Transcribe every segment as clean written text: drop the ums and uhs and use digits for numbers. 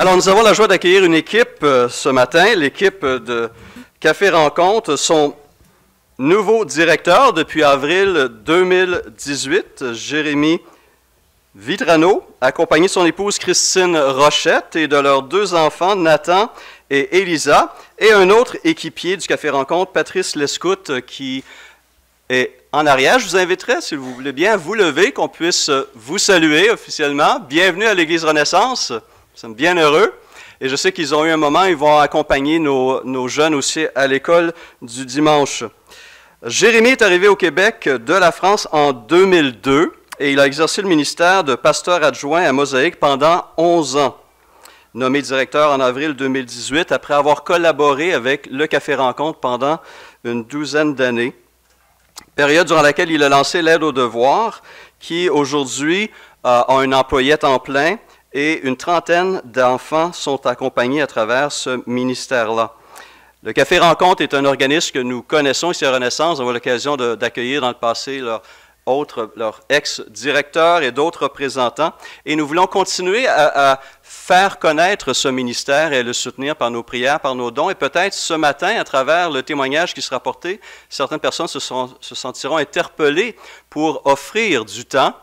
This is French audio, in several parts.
Alors, nous avons la joie d'accueillir une équipe ce matin, l'équipe de Café Rencontre. Son nouveau directeur depuis avril 2018, Jérémy Vitrano, accompagné de son épouse Christine Rochette et de leurs deux enfants, Nathan et Elisa, et un autre équipier du Café Rencontre, Patrice Lescoute, qui est en arrière. Je vous inviterai, si vous voulez bien, à vous lever, qu'on puisse vous saluer officiellement. Bienvenue à l'Église Renaissance. Nous sommes bien heureux. Et je sais qu'ils ont eu un moment, ils vont accompagner nos jeunes aussi à l'école du dimanche. Jérémy est arrivé au Québec de la France en 2002 et il a exercé le ministère de pasteur adjoint à Mosaïque pendant 11 ans. Nommé directeur en avril 2018 après avoir collaboré avec le Café Rencontre pendant une douzaine d'années. Période durant laquelle il a lancé l'aide aux devoirs qui aujourd'hui a un employé à temps plein et une trentaine d'enfants sont accompagnés à travers ce ministère-là. Le Café Rencontre est un organisme que nous connaissons ici à Renaissance. On a eu l'occasion d'accueillir dans le passé leur ex-directeur et d'autres représentants. Et nous voulons continuer à faire connaître ce ministère et à le soutenir par nos prières, par nos dons. Et peut-être ce matin, à travers le témoignage qui sera porté, certaines personnes se sentiront interpellées pour offrir du temps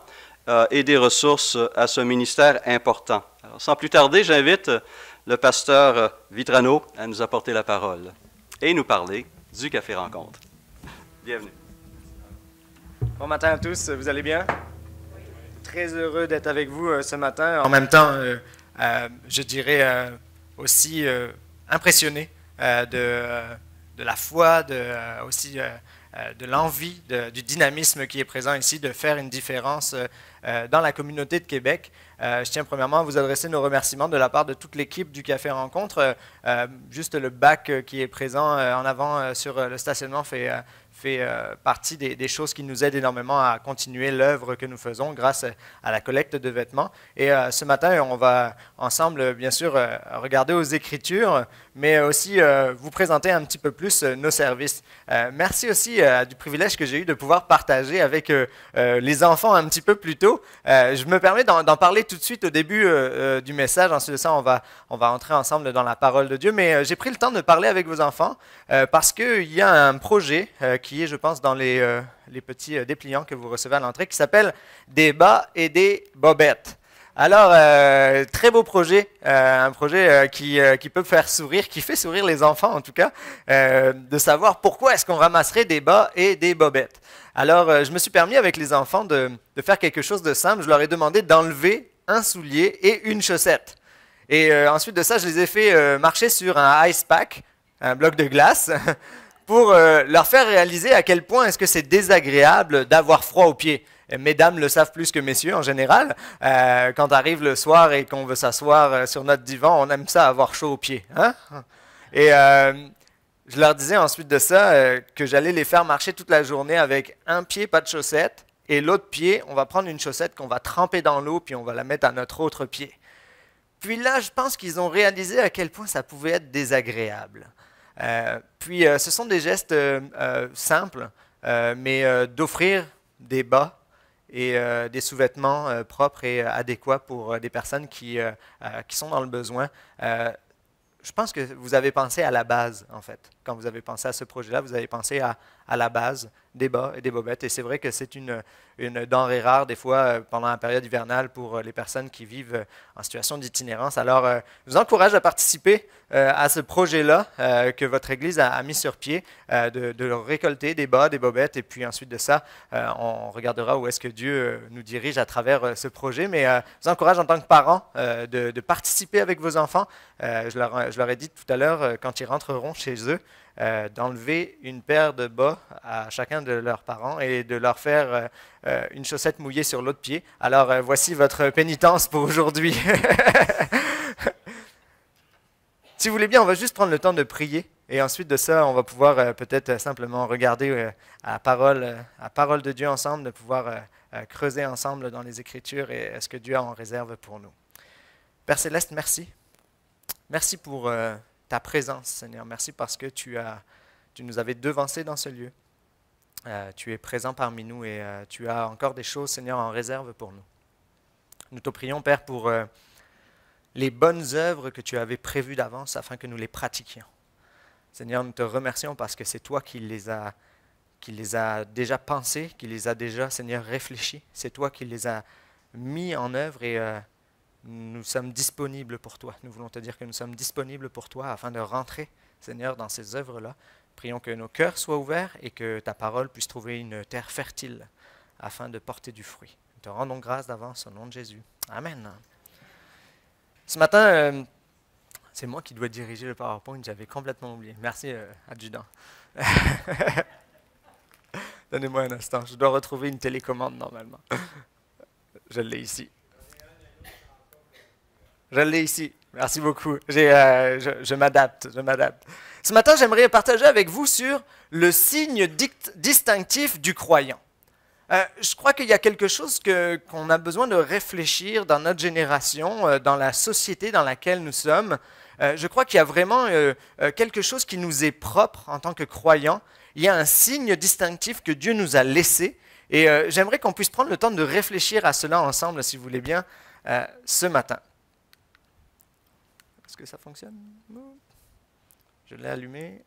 et des ressources à ce ministère important. Alors, sans plus tarder, j'invite le pasteur Vitrano à nous apporter la parole et nous parler du Café Rencontre. Bienvenue. Bon matin à tous, vous allez bien? Très heureux d'être avec vous ce matin. En même temps, je dirais aussi impressionné de la foi, aussi de l'envie, du dynamisme qui est présent ici, de faire une différence dans la communauté de Québec. Je tiens premièrement à vous adresser nos remerciements de la part de toute l'équipe du Café Rencontre. Juste le bac qui est présent en avant sur le stationnement fait partie des choses qui nous aident énormément à continuer l'œuvre que nous faisons grâce à la collecte de vêtements. Et ce matin, on va ensemble, bien sûr, regarder aux Écritures, mais aussi vous présenter un petit peu plus nos services. Merci aussi du privilège que j'ai eu de pouvoir partager avec les enfants un petit peu plus tôt. Je me permets d'en parler tout de suite au début du message. Ensuite de ça, on va entrer ensemble dans la parole de Dieu. Mais j'ai pris le temps de parler avec vos enfants parce qu'il y a un projet qui est, je pense, dans les petits dépliants que vous recevez à l'entrée, qui s'appelle « Des bas et des bobettes ». Alors, très beau projet, un projet qui peut faire sourire, qui fait sourire les enfants en tout cas, de savoir pourquoi est-ce qu'on ramasserait des bas et des bobettes. Alors, je me suis permis avec les enfants de faire quelque chose de simple. Je leur ai demandé d'enlever un soulier et une chaussette. Et ensuite de ça, je les ai fait marcher sur un ice pack, un bloc de glace, pour leur faire réaliser à quel point est-ce que c'est désagréable d'avoir froid aux pieds. Mesdames le savent plus que messieurs en général. Quand arrive le soir et qu'on veut s'asseoir sur notre divan, on aime ça avoir chaud aux pieds. Hein? Et je leur disais ensuite de ça que j'allais les faire marcher toute la journée avec un pied, pas de chaussette, et l'autre pied, on va prendre une chaussette qu'on va tremper dans l'eau, puis on va la mettre à notre autre pied. Puis là, je pense qu'ils ont réalisé à quel point ça pouvait être désagréable. Puis ce sont des gestes simples, mais d'offrir des bas et des sous-vêtements propres et adéquats pour des personnes qui sont dans le besoin. Je pense que vous avez pensé à la base, en fait. Quand vous avez pensé à ce projet-là, vous avez pensé à la base, des bas et des bobettes. Et c'est vrai que c'est une denrée rare, des fois, pendant la période hivernale, pour les personnes qui vivent en situation d'itinérance. Alors, je vous encourage à participer à ce projet-là que votre Église a mis sur pied, de récolter des bas, des bobettes. Et puis ensuite de ça, on regardera où est-ce que Dieu nous dirige à travers ce projet. Mais je vous encourage en tant que parents de participer avec vos enfants. Je leur ai dit tout à l'heure, quand ils rentreront chez eux, d'enlever une paire de bas à chacun de leurs parents et de leur faire une chaussette mouillée sur l'autre pied. Alors, voici votre pénitence pour aujourd'hui. Si vous voulez bien, on va juste prendre le temps de prier. Et ensuite de ça, on va pouvoir peut-être simplement regarder à la parole de Dieu ensemble, de pouvoir creuser ensemble dans les Écritures et ce que Dieu a en réserve pour nous. Père Céleste, merci. Merci pour ta présence, Seigneur. Merci parce que tu nous avais devancés dans ce lieu. Tu es présent parmi nous et tu as encore des choses, Seigneur, en réserve pour nous. Nous te prions, Père, pour les bonnes œuvres que tu avais prévues d'avance afin que nous les pratiquions. Seigneur, nous te remercions parce que c'est toi qui les as déjà pensés, qui les as déjà, Seigneur, réfléchis. C'est toi qui les as mis en œuvre et nous sommes disponibles pour toi. Nous voulons te dire que nous sommes disponibles pour toi afin de rentrer, Seigneur, dans ces œuvres-là. Prions que nos cœurs soient ouverts et que ta parole puisse trouver une terre fertile afin de porter du fruit. Nous te rendons grâce d'avance au nom de Jésus. Amen. Ce matin, c'est moi qui dois diriger le PowerPoint, j'avais complètement oublié. Merci, adjudant. Donnez-moi un instant, je dois retrouver une télécommande normalement. Je l'ai ici. Je l'ai ici. Merci beaucoup. Je m'adapte. Ce matin, j'aimerais partager avec vous sur le signe distinctif du croyant. Je crois qu'il y a quelque chose qu'on a besoin de réfléchir dans notre génération, dans la société dans laquelle nous sommes. Je crois qu'il y a vraiment quelque chose qui nous est propre en tant que croyants. Il y a un signe distinctif que Dieu nous a laissé. Et j'aimerais qu'on puisse prendre le temps de réfléchir à cela ensemble, si vous voulez bien, ce matin. Est-ce que ça fonctionne? Je l'ai allumé.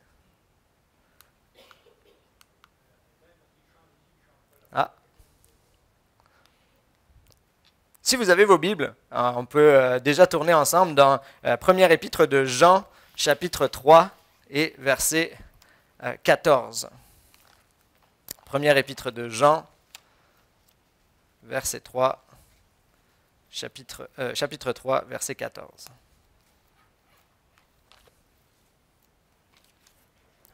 Ah. Si vous avez vos Bibles, on peut déjà tourner ensemble dans première épître de Jean, chapitre 3 et verset 14. Première épître de Jean, verset 3, chapitre 3, verset 14.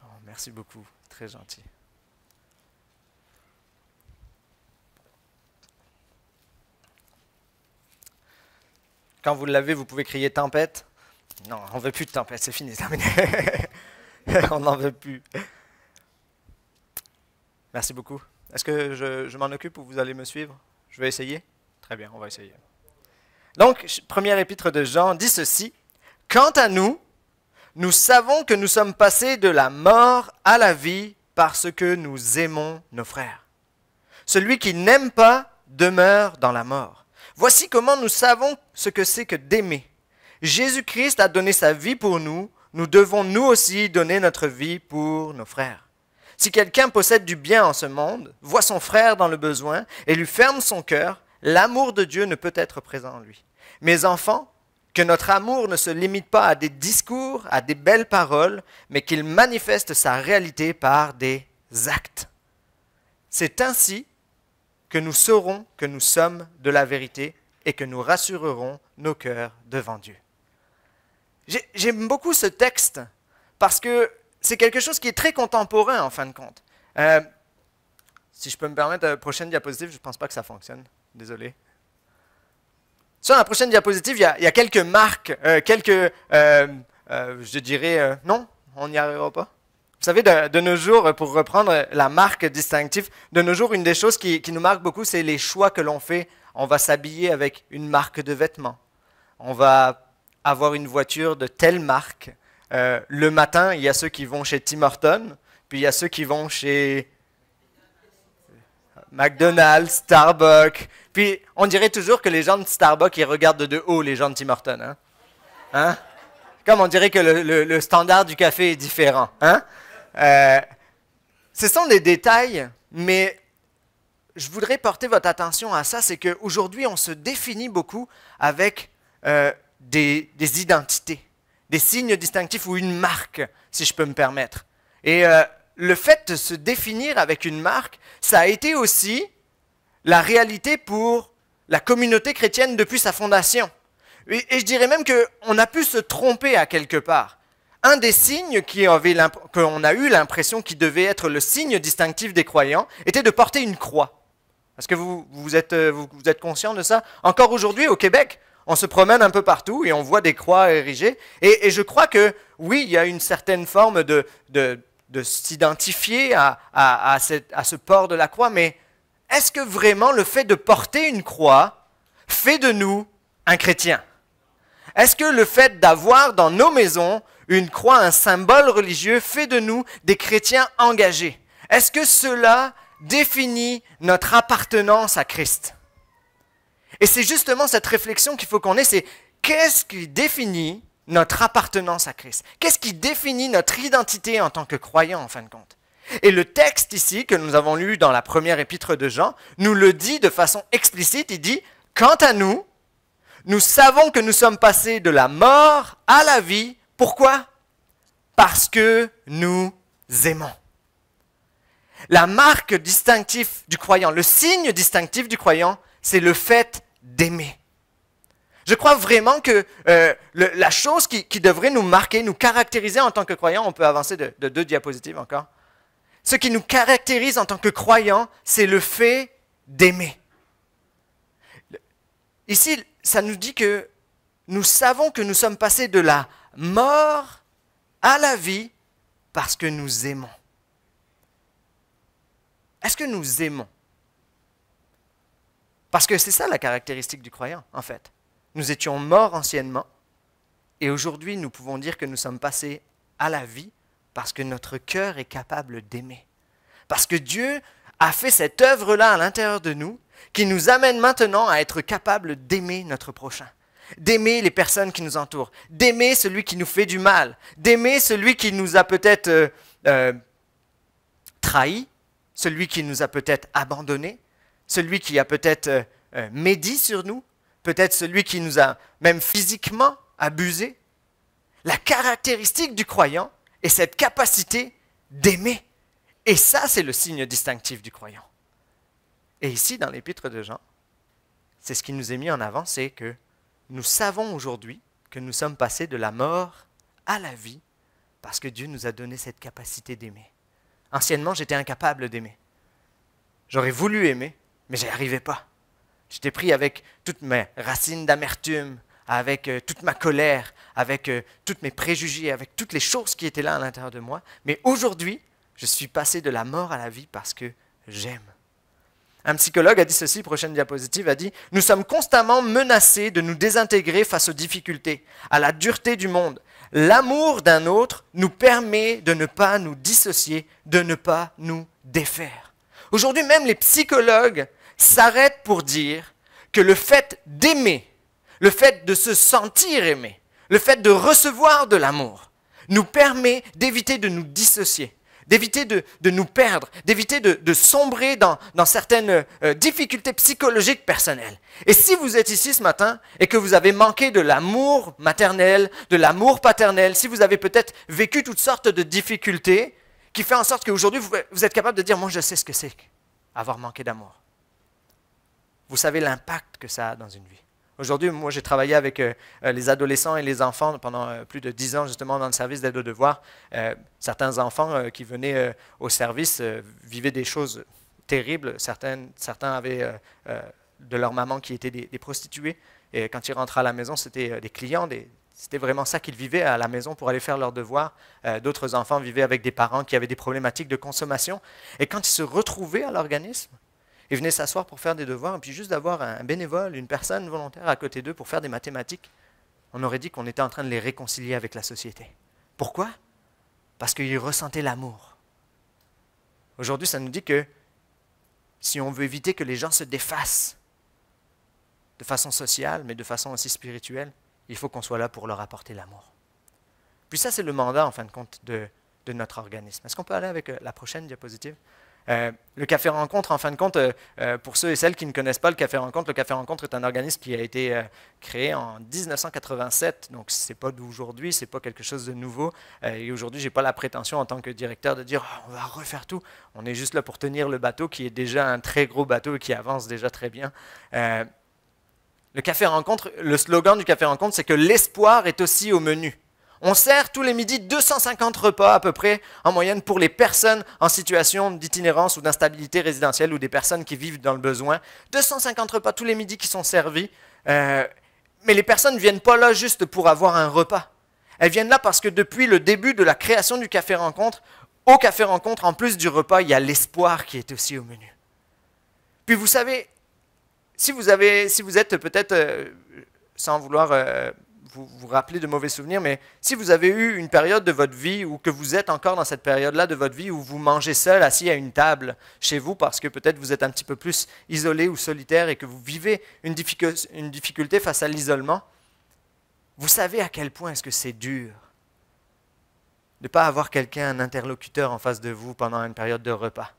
Oh, merci beaucoup, très gentil. Quand vous l'avez, vous pouvez crier tempête. Non, on ne veut plus de tempête, c'est fini, terminé. On n'en veut plus. Merci beaucoup. Est-ce que je m'en occupe ou vous allez me suivre? Je vais essayer? Très bien, on va essayer. Donc, première épître de Jean dit ceci. « Quant à nous, nous savons que nous sommes passés de la mort à la vie parce que nous aimons nos frères. Celui qui n'aime pas demeure dans la mort. Voici comment nous savons ce que c'est que d'aimer. Jésus-Christ a donné sa vie pour nous, nous devons nous aussi donner notre vie pour nos frères. Si quelqu'un possède du bien en ce monde, voit son frère dans le besoin et lui ferme son cœur, l'amour de Dieu ne peut être présent en lui. Mes enfants, que notre amour ne se limite pas à des discours, à des belles paroles, mais qu'il manifeste sa réalité par des actes. C'est ainsi que nous saurons que nous sommes de la vérité et que nous rassurerons nos cœurs devant Dieu. » J'aime beaucoup ce texte parce que c'est quelque chose qui est très contemporain en fin de compte. Si je peux me permettre, la prochaine diapositive, je ne pense pas que ça fonctionne. Désolé. Sur la prochaine diapositive, il y a quelques marques, je dirais, non, on n'y arrivera pas. Vous savez, de nos jours, pour reprendre la marque distinctive, de nos jours, une des choses qui nous marque beaucoup, c'est les choix que l'on fait. On va s'habiller avec une marque de vêtements. On va avoir une voiture de telle marque. Le matin, il y a ceux qui vont chez Tim Hortons, puis il y a ceux qui vont chez McDonald's, Starbucks. Puis on dirait toujours que les gens de Starbucks, ils regardent de haut les gens de Tim Hortons. Hein? Comme on dirait que le standard du café est différent. Hein? Ce sont des détails, mais je voudrais porter votre attention à ça, c'est qu'aujourd'hui, on se définit beaucoup avec des identités, des signes distinctifs ou une marque, si je peux me permettre. Et le fait de se définir avec une marque, ça a été aussi la réalité pour la communauté chrétienne depuis sa fondation. Et je dirais même qu'on a pu se tromper à quelque part. Un des signes qu'on a eu l'impression qui devait être le signe distinctif des croyants était de porter une croix. Est-ce que vous êtes conscient de ça? Encore aujourd'hui, au Québec, on se promène un peu partout et on voit des croix érigées. Et je crois que, oui, il y a une certaine forme de s'identifier à ce port de la croix, mais est-ce que vraiment le fait de porter une croix fait de nous un chrétien? Est-ce que le fait d'avoir dans nos maisons une croix, un symbole religieux, fait de nous des chrétiens engagés? Est-ce que cela définit notre appartenance à Christ? Et c'est justement cette réflexion qu'il faut qu'on ait, c'est qu'est-ce qui définit notre appartenance à Christ? Qu'est-ce qui définit notre identité en tant que croyant, en fin de compte? Et le texte ici, que nous avons lu dans la première épître de Jean, nous le dit de façon explicite. Il dit, « Quant à nous, nous savons que nous sommes passés de la mort à la vie. » Pourquoi? Parce que nous aimons. La marque distinctive du croyant, le signe distinctif du croyant, c'est le fait d'aimer. Je crois vraiment que la chose qui devrait nous marquer, nous caractériser en tant que croyants, on peut avancer de 2 diapositives encore. Ce qui nous caractérise en tant que croyants, c'est le fait d'aimer. Ici, ça nous dit que nous savons que nous sommes passés de la mort à la vie parce que nous aimons. Est-ce que nous aimons? Parce que c'est ça la caractéristique du croyant, en fait. Nous étions morts anciennement, et aujourd'hui nous pouvons dire que nous sommes passés à la vie parce que notre cœur est capable d'aimer. Parce que Dieu a fait cette œuvre-là à l'intérieur de nous, qui nous amène maintenant à être capable d'aimer notre prochain, d'aimer les personnes qui nous entourent, d'aimer celui qui nous fait du mal, d'aimer celui qui nous a peut-être trahis, celui qui nous a peut-être abandonnés, celui qui a peut-être médit sur nous, peut-être celui qui nous a même physiquement abusés. La caractéristique du croyant est cette capacité d'aimer. Et ça, c'est le signe distinctif du croyant. Et ici, dans l'épître de Jean, c'est ce qui nous est mis en avant, c'est que nous savons aujourd'hui que nous sommes passés de la mort à la vie parce que Dieu nous a donné cette capacité d'aimer. Anciennement, j'étais incapable d'aimer. J'aurais voulu aimer, mais je n'y arrivais pas. J'étais pris avec toutes mes racines d'amertume, avec toute ma colère, avec tous mes préjugés, avec toutes les choses qui étaient là à l'intérieur de moi. Mais aujourd'hui, je suis passé de la mort à la vie parce que j'aime. Un psychologue a dit ceci, prochaine diapositive, a dit « Nous sommes constamment menacés de nous désintégrer face aux difficultés, à la dureté du monde. L'amour d'un autre nous permet de ne pas nous dissocier, de ne pas nous défaire. » Aujourd'hui, même les psychologues s'arrêtent pour dire que le fait d'aimer, le fait de se sentir aimé, le fait de recevoir de l'amour, nous permet d'éviter de nous dissocier, d'éviter de nous perdre, d'éviter de sombrer dans certaines difficultés psychologiques personnelles. Et si vous êtes ici ce matin et que vous avez manqué de l'amour maternel, de l'amour paternel, si vous avez peut-être vécu toutes sortes de difficultés qui fait en sorte qu'aujourd'hui vous êtes capable de dire « Moi, je sais ce que c'est avoir manqué d'amour ». Vous savez l'impact que ça a dans une vie. Aujourd'hui, moi, j'ai travaillé avec les adolescents et les enfants pendant plus de 10 ans, justement, dans le service d'aide aux devoirs. Certains enfants qui venaient au service vivaient des choses terribles. Certains avaient de leur maman qui étaient des prostituées. Et quand ils rentraient à la maison, c'était des clients. C'était vraiment ça qu'ils vivaient à la maison pour aller faire leurs devoirs. D'autres enfants vivaient avec des parents qui avaient des problématiques de consommation. Et quand ils se retrouvaient à l'organisme, ils venaient s'asseoir pour faire des devoirs, et puis juste d'avoir un bénévole, une personne volontaire à côté d'eux pour faire des mathématiques, on aurait dit qu'on était en train de les réconcilier avec la société. Pourquoi? Parce qu'ils ressentaient l'amour. Aujourd'hui, ça nous dit que si on veut éviter que les gens se défassent de façon sociale, mais de façon aussi spirituelle, il faut qu'on soit là pour leur apporter l'amour. Puis ça, c'est le mandat, en fin de compte, de notre organisme. Est-ce qu'on peut aller avec la prochaine diapositive? Le Café Rencontre, en fin de compte, pour ceux et celles qui ne connaissent pas le Café Rencontre est un organisme qui a été créé en 1987, donc ce n'est pas d'aujourd'hui, ce n'est pas quelque chose de nouveau. Et aujourd'hui, je n'ai pas la prétention en tant que directeur de dire oh, on va refaire tout. On est juste là pour tenir le bateau qui est déjà un très gros bateau et qui avance déjà très bien. Le Café Rencontre, le slogan du Café Rencontre, c'est que l'espoir est aussi au menu. On sert tous les midis 250 repas à peu près en moyenne pour les personnes en situation d'itinérance ou d'instabilité résidentielle ou des personnes qui vivent dans le besoin. 250 repas tous les midis qui sont servis. Mais les personnes ne viennent pas là juste pour avoir un repas. Elles viennent là parce que depuis le début de la création du Café Rencontre, au Café Rencontre, en plus du repas, il y a l'espoir qui est aussi au menu. Puis vous savez, si vous êtes peut-être, sans vouloir vous rappeler de mauvais souvenirs, mais si vous avez eu une période de votre vie ou que vous êtes encore dans cette période-là de votre vie où vous mangez seul, assis à une table chez vous parce que peut-être vous êtes un petit peu plus isolé ou solitaire et que vous vivez une difficulté face à l'isolement, Vous savez à quel point est-ce que c'est dur de ne pas avoir quelqu'un, un interlocuteur en face de vous pendant une période de repas.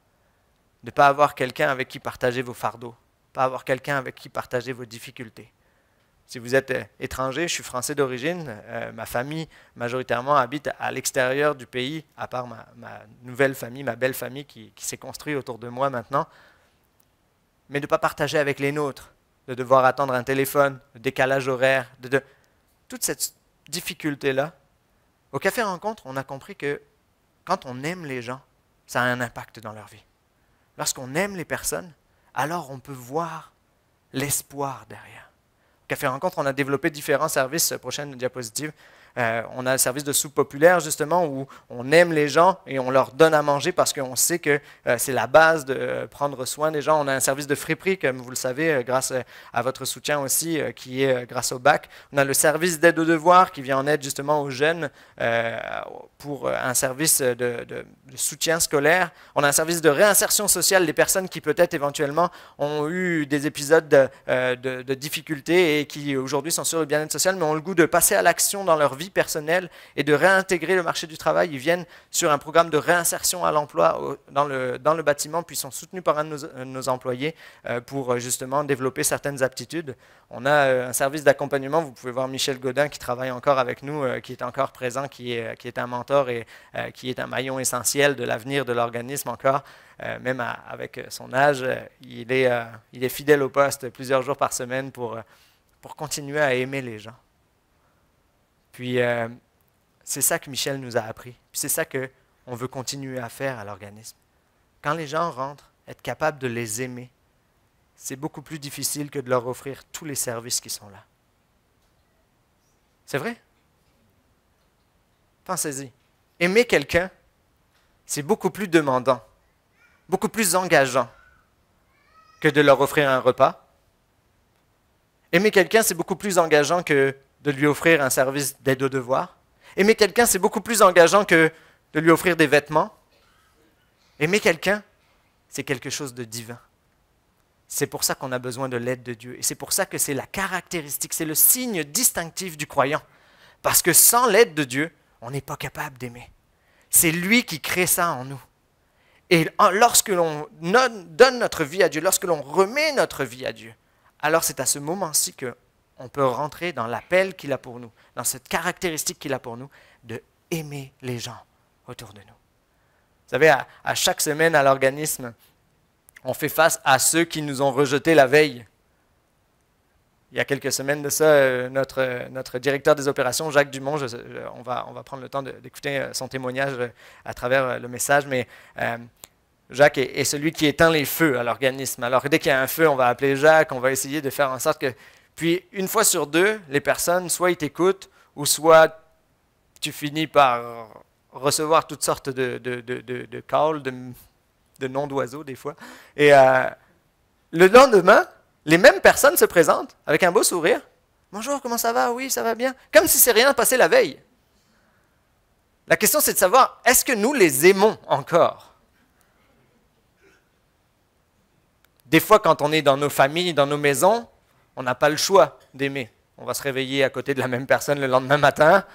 De ne pas avoir quelqu'un avec qui partager vos fardeaux. De ne pas avoir quelqu'un avec qui partager vos difficultés. Si vous êtes étranger, je suis français d'origine, ma famille majoritairement habite à l'extérieur du pays, à part ma nouvelle famille, ma belle famille qui s'est construite autour de moi maintenant. Mais de ne pas partager avec les nôtres, de devoir attendre un téléphone, le décalage horaire, toute cette difficulté-là. Au Café Rencontre, on a compris que quand on aime les gens, ça a un impact dans leur vie. Lorsqu'on aime les personnes, alors on peut voir l'espoir derrière. Au Café Rencontre, on a développé différents services. Prochaine diapositive. On a un service de soupe populaire, justement, où on aime les gens et on leur donne à manger parce qu'on sait que c'est la base de prendre soin des gens. On a un service de friperie, comme vous le savez, grâce à votre soutien aussi, qui est grâce au bac. On a le service d'aide aux devoirs qui vient en aide justement aux jeunes pour un service de soutien scolaire. On a un service de réinsertion sociale des personnes qui peut-être éventuellement ont eu des épisodes de difficultés et qui aujourd'hui sont sur le bien-être social, mais ont le goût de passer à l'action dans leur vie personnelle et de réintégrer le marché du travail. Ils viennent sur un programme de réinsertion à l'emploi dans le bâtiment, puis sont soutenus par un de nos employés pour justement développer certaines aptitudes. On a un service d'accompagnement. Vous pouvez voir Michel Godin qui travaille encore avec nous, qui est encore présent, qui est un mentor et qui est un maillon essentiel de l'avenir de l'organisme encore. Même avec son âge, il est fidèle au poste plusieurs jours par semaine pour continuer à aimer les gens. Puis, c'est ça que Michel nous a appris. Puis c'est ça qu'on veut continuer à faire à l'organisme. Quand les gens rentrent, être capable de les aimer, c'est beaucoup plus difficile que de leur offrir tous les services qui sont là. C'est vrai? Pensez-y. Aimer quelqu'un, c'est beaucoup plus demandant, beaucoup plus engageant que de leur offrir un repas. Aimer quelqu'un, c'est beaucoup plus engageant que de lui offrir un service d'aide aux devoirs. Aimer quelqu'un, c'est beaucoup plus engageant que de lui offrir des vêtements. Aimer quelqu'un, c'est quelque chose de divin. C'est pour ça qu'on a besoin de l'aide de Dieu. Et c'est pour ça que c'est la caractéristique, c'est le signe distinctif du croyant. Parce que sans l'aide de Dieu, on n'est pas capable d'aimer. C'est lui qui crée ça en nous. Et lorsque l'on donne notre vie à Dieu, lorsque l'on remet notre vie à Dieu, alors c'est à ce moment-ci qu'on peut rentrer dans l'appel qu'il a pour nous, dans cette caractéristique qu'il a pour nous, de aimer les gens autour de nous. Vous savez, à chaque semaine à l'organisme, on fait face à ceux qui nous ont rejetés la veille. Il y a quelques semaines de ça, notre directeur des opérations, Jacques Dumont, on va prendre le temps d'écouter son témoignage à travers le message, mais Jacques est celui qui éteint les feux à l'organisme. Alors dès qu'il y a un feu, on va appeler Jacques, on va essayer de faire en sorte que... Puis une fois sur deux, les personnes, soit ils t'écoutent, ou soit tu finis par recevoir toutes sortes de calls, de noms d'oiseaux des fois. Et le lendemain, les mêmes personnes se présentent avec un beau sourire. « Bonjour, comment ça va? Oui, ça va bien. » Comme si c'est rien passé la veille. La question, c'est de savoir, est-ce que nous les aimons encore? Des fois, quand on est dans nos familles, dans nos maisons, on n'a pas le choix d'aimer. On va se réveiller à côté de la même personne le lendemain matin.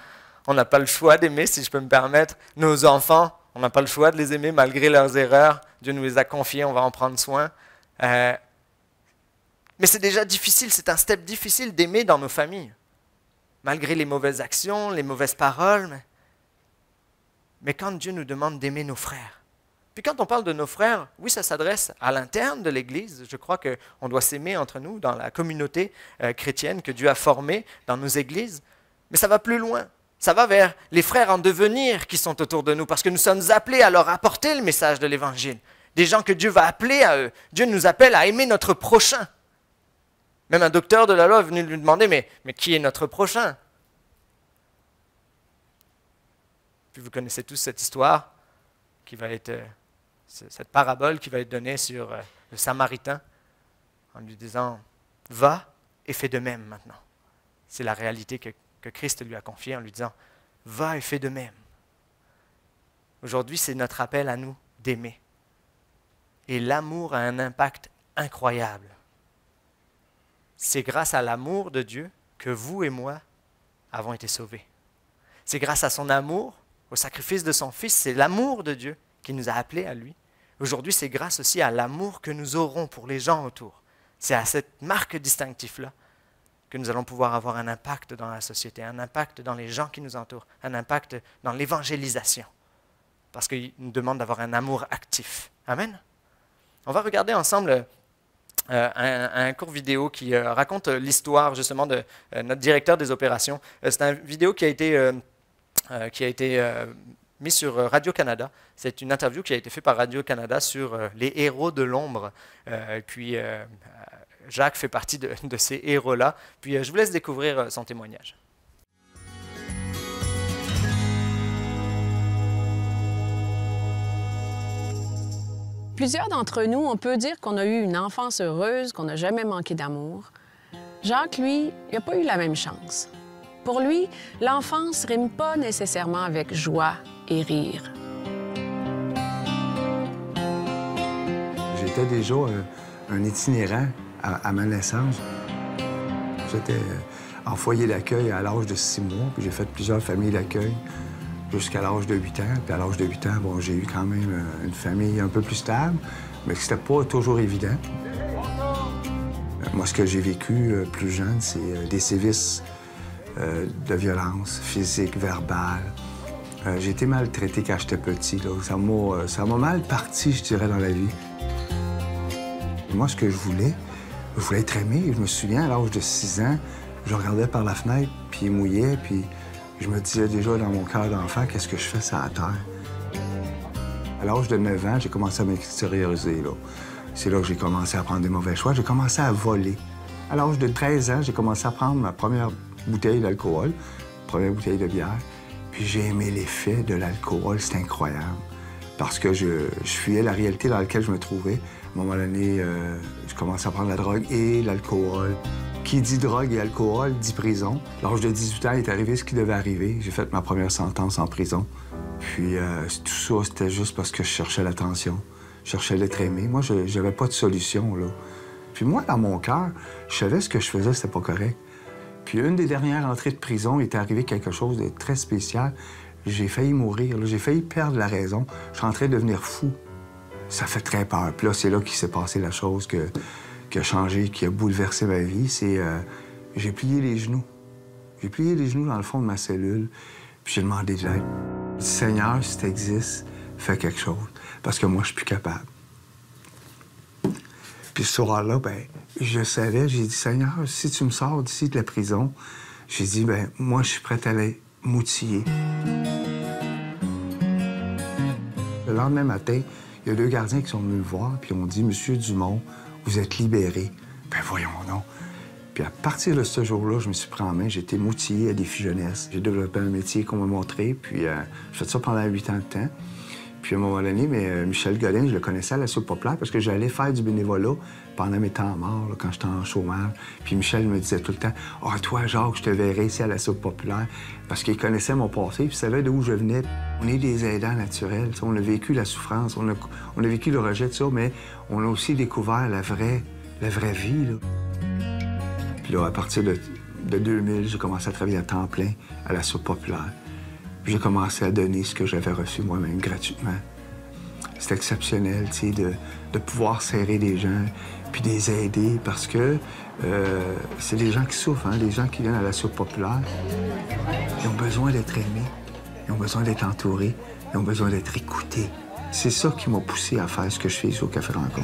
On n'a pas le choix d'aimer, si je peux me permettre. Nos enfants, on n'a pas le choix de les aimer malgré leurs erreurs. Dieu nous les a confiés, on va en prendre soin. Mais c'est déjà difficile, c'est un step difficile d'aimer dans nos familles. Malgré les mauvaises actions, les mauvaises paroles. Mais quand Dieu nous demande d'aimer nos frères, puis quand on parle de nos frères, oui, ça s'adresse à l'interne de l'Église. Je crois qu'on doit s'aimer entre nous dans la communauté chrétienne que Dieu a formée dans nos églises. Mais ça va plus loin. Ça va vers les frères en devenir qui sont autour de nous, parce que nous sommes appelés à leur apporter le message de l'Évangile. Des gens que Dieu va appeler à eux. Dieu nous appelle à aimer notre prochain. Même un docteur de la loi est venu lui demander, mais qui est notre prochain? Puis vous connaissez tous cette histoire qui va être... cette parabole qui va être donnée sur le Samaritain en lui disant « Va et fais de même maintenant ». C'est la réalité que Christ lui a confiée en lui disant « Va et fais de même ». Aujourd'hui, c'est notre appel à nous d'aimer. Et l'amour a un impact incroyable. C'est grâce à l'amour de Dieu que vous et moi avons été sauvés. C'est grâce à son amour, au sacrifice de son Fils, c'est l'amour de Dieu qui nous a appelés à lui. Aujourd'hui, c'est grâce aussi à l'amour que nous aurons pour les gens autour. C'est à cette marque distinctive-là que nous allons pouvoir avoir un impact dans la société, un impact dans les gens qui nous entourent, un impact dans l'évangélisation. Parce qu'il nous demande d'avoir un amour actif. Amen. On va regarder ensemble un court vidéo qui raconte l'histoire justement de notre directeur des opérations. C'est une vidéo qui a été mis sur Radio-Canada. C'est une interview qui a été faite par Radio-Canada sur les héros de l'ombre. Puis Jacques fait partie de ces héros-là. Puis je vous laisse découvrir son témoignage. Plusieurs d'entre nous, on peut dire qu'on a eu une enfance heureuse, qu'on n'a jamais manqué d'amour. Jacques, lui, il n'a pas eu la même chance. Pour lui, l'enfance rime pas nécessairement avec joie et rire. J'étais déjà un itinérant à ma naissance. J'étais en foyer d'accueil à l'âge de 6 mois, puis j'ai fait plusieurs familles d'accueil jusqu'à l'âge de 8 ans. Puis à l'âge de 8 ans, bon, j'ai eu quand même une famille un peu plus stable, mais c'était pas toujours évident. Moi, ce que j'ai vécu plus jeune, c'est des sévices de violence physique, verbale. J'ai été maltraité quand j'étais petit. Là. Ça m'a mal parti, je dirais, dans la vie. Moi, ce que je voulais être aimé. Je me souviens, à l'âge de 6 ans, je regardais par la fenêtre, puis il mouillait, puis je me disais déjà dans mon cœur d'enfant, qu'est-ce que je fais sur la terre? À l'âge de 9 ans, j'ai commencé à m'extérioriser. C'est là que j'ai commencé à prendre des mauvais choix. J'ai commencé à voler. À l'âge de 13 ans, j'ai commencé à prendre ma première bouteille d'alcool, première bouteille de bière. Puis j'ai aimé l'effet de l'alcool, c'est incroyable. Parce que je fuyais la réalité dans laquelle je me trouvais. À un moment donné, je commençais à prendre la drogue et l'alcool. Qui dit drogue et alcool dit prison. À l'âge de 18 ans, il est arrivé ce qui devait arriver. J'ai fait ma première sentence en prison. Puis tout ça, c'était juste parce que je cherchais l'attention. Je cherchais l'être aimé. Moi, je n'avais pas de solution, là. Puis moi, dans mon cœur, je savais ce que je faisais, c'était pas correct. Puis une des dernières entrées de prison, il est arrivé quelque chose de très spécial. J'ai failli mourir, j'ai failli perdre la raison. Je suis en train de devenir fou. Ça fait très peur. Puis là, c'est là qu'il s'est passé la chose qui a changé, qui a bouleversé ma vie. C'est j'ai plié les genoux. J'ai plié les genoux dans le fond de ma cellule, puis j'ai demandé de l'aide. J'ai dit, Seigneur, si tu existes, fais quelque chose, parce que moi, je suis plus capable. Puis ce soir-là, ben, je savais, j'ai dit, Seigneur, si tu me sors d'ici de la prison, j'ai dit, ben, moi, je suis prêt à aller m'outiller. Le lendemain matin, il y a 2 gardiens qui sont venus me voir, puis ont dit, Monsieur Dumont, vous êtes libéré. Ben voyons donc. Puis à partir de ce jour-là, je me suis pris en main, j'ai été m'outiller à Défi Jeunesse. J'ai développé un métier qu'on m'a montré, puis j'ai fait ça pendant 8 ans de temps. Puis à un moment donné, Michel Godin, je le connaissais à la Soupe Populaire parce que j'allais faire du bénévolat pendant mes temps morts, là, quand j'étais en chômage. Puis Michel me disait tout le temps, « Ah, toi, Jacques, je te verrai ici à la Soupe Populaire. » Parce qu'il connaissait mon passé, puis il savait d'où je venais. On est des aidants naturels. On a vécu la souffrance, on a vécu le rejet de ça, mais on a aussi découvert la vraie vie. Là. Puis là, à partir de 2000, j'ai commencé à travailler à temps plein à la Soupe Populaire. J'ai commencé à donner ce que j'avais reçu moi-même gratuitement. C'est exceptionnel, tu sais, de pouvoir serrer des gens puis de les aider parce que c'est des gens qui souffrent, hein, des gens qui viennent à la Soupe Populaire. Ils ont besoin d'être aimés, ils ont besoin d'être entourés, ils ont besoin d'être écoutés. C'est ça qui m'a poussé à faire ce que je fais ici au Café Rencontre.